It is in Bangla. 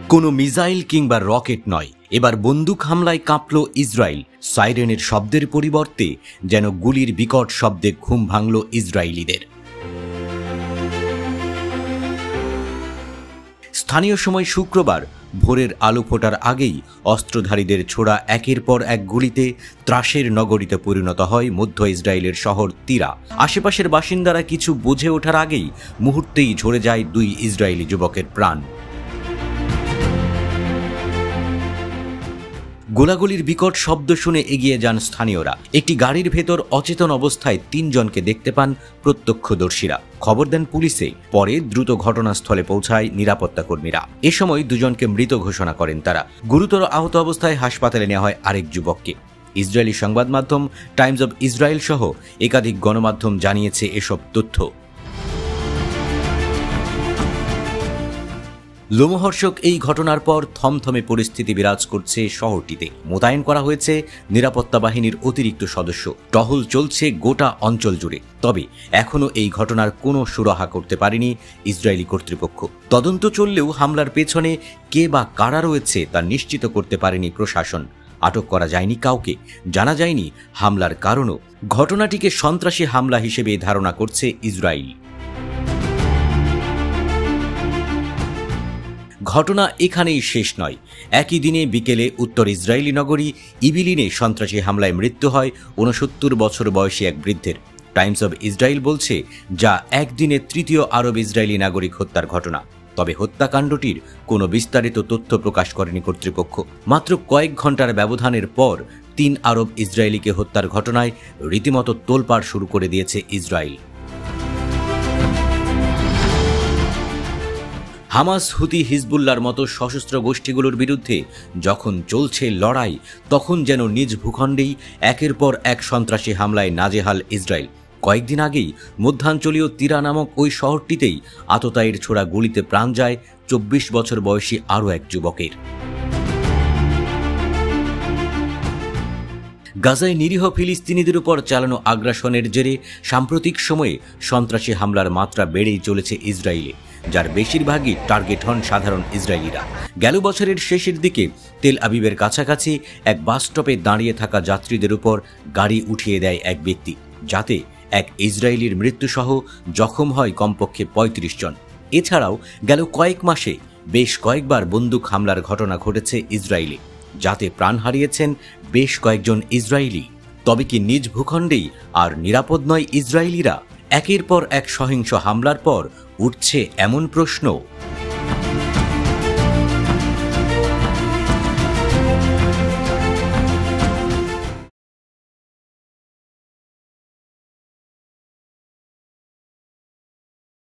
কোনো মিসাইল কিংবা রকেট নয়, এবার বন্দুক হামলায় কাঁপল ইসরায়েল। সাইরেনের শব্দের পরিবর্তে যেন গুলির বিকট শব্দে ঘুম ভাঙল ইসরায়েলিদের। স্থানীয় সময় শুক্রবার ভোরের আলো ফোটার আগেই অস্ত্রধারীদের ছোড়া একের পর এক গুলিতে ত্রাসের নগরীতে পরিণত হয় মধ্য ইসরায়েলের শহর তিরা। আশেপাশের বাসিন্দারা কিছু বুঝে ওঠার আগেই মুহূর্তেই ঝরে যায় দুই ইসরায়েলি যুবকের প্রাণ। গোলাগুলির বিকট শব্দ শুনে এগিয়ে যান স্থানীয়রা। একটি গাড়ির ভেতর অচেতন অবস্থায় ৩ জনকে দেখতে পান প্রত্যক্ষদর্শীরা। খবর দেন পুলিশে। পরে দ্রুত ঘটনাস্থলে পৌঁছায় নিরাপত্তা কর্মীরা। এ সময় ২ জনকে মৃত ঘোষণা করেন তারা। গুরুতর আহত অবস্থায় হাসপাতালে নেওয়া হয় আরেক যুবককে। ইসরায়েলি সংবাদ মাধ্যম টাইমস অব ইসরায়েল সহ একাধিক গণমাধ্যম জানিয়েছে এসব তথ্য। লোমহর্ষক এই ঘটনার পর থমথমে পরিস্থিতি বিরাজ করছে শহরটিতে। মোতায়েন করা হয়েছে নিরাপত্তা বাহিনীর অতিরিক্ত সদস্য। টহল চলছে গোটা অঞ্চল জুড়ে। তবে এখনও এই ঘটনার কোনো সুরাহা করতে পারেনি ইসরায়েলি কর্তৃপক্ষ। তদন্ত চললেও হামলার পেছনে কে বা কারা রয়েছে তা নিশ্চিত করতে পারেনি প্রশাসন। আটক করা যায়নি কাউকে, জানা যায়নি হামলার কারণও। ঘটনাটিকে সন্ত্রাসী হামলা হিসেবে ধারণা করছে ইসরায়েল। ঘটনা এখানেই শেষ নয়। একই দিনে বিকেলে উত্তর ইসরায়েলি নগরী ইবিলিনে সন্ত্রাসী হামলায় মৃত্যু হয় ৬৯ বছর বয়সী এক বৃদ্ধের। টাইমস অব ইসরায়েল বলছে, যা একদিনে তৃতীয় আরব ইসরায়েলি নাগরিক হত্যার ঘটনা। তবে হত্যাকাণ্ডটির কোনো বিস্তারিত তথ্য প্রকাশ করেনি কর্তৃপক্ষ। মাত্র কয়েক ঘন্টার ব্যবধানের পর ৩ আরব ইসরায়েলিকে হত্যার ঘটনায় রীতিমতো তোলপাড় শুরু করে দিয়েছে ইসরায়েল। হামাস, হুতি, হিজবুল্লার মতো সশস্ত্র গোষ্ঠীগুলোর বিরুদ্ধে যখন চলছে লড়াই, তখন যেন নিজ ভূখণ্ডেই একের পর এক সন্ত্রাসী হামলায় নাজেহাল ইসরায়েল। কয়েকদিন আগেই মধ্যাঞ্চলীয় তিরা নামক ওই শহরটিতেই আততায়ীর ছোড়া গুলিতে প্রাণ যায় ২৪ বছর বয়সী আরও এক যুবকের। গাজায় নিরীহ ফিলিস্তিনিদের উপর চালানো আগ্রাসনের জেরে সাম্প্রতিক সময়ে সন্ত্রাসী হামলার মাত্রা বেড়েই চলেছে ইসরায়েলে, যার বেশিরভাগই টার্গেট হন সাধারণ ইসরায়েলিরা। গেল বছরের শেষের দিকে তেল আবিবের কাছাকাছি এক বাস স্টপে দাঁড়িয়ে থাকা যাত্রীদের উপর গাড়ি উঠিয়ে দেয় এক ব্যক্তি, যাতে এক ইসরায়েলির মৃত্যুসহ জখম হয় কমপক্ষে ৩৫ জন। এছাড়াও গেল কয়েক মাসে বেশ কয়েকবার বন্দুক হামলার ঘটনা ঘটেছে ইসরায়েলে, যাতে প্রাণ হারিয়েছেন বেশ কয়েকজন ইসরায়েলি। তবে কি নিজ ভূখণ্ডেই আর নিরাপদ নয় ইসরায়েলিরা? একের পর এক সহিংস হামলার পর উঠছে এমন প্রশ্ন।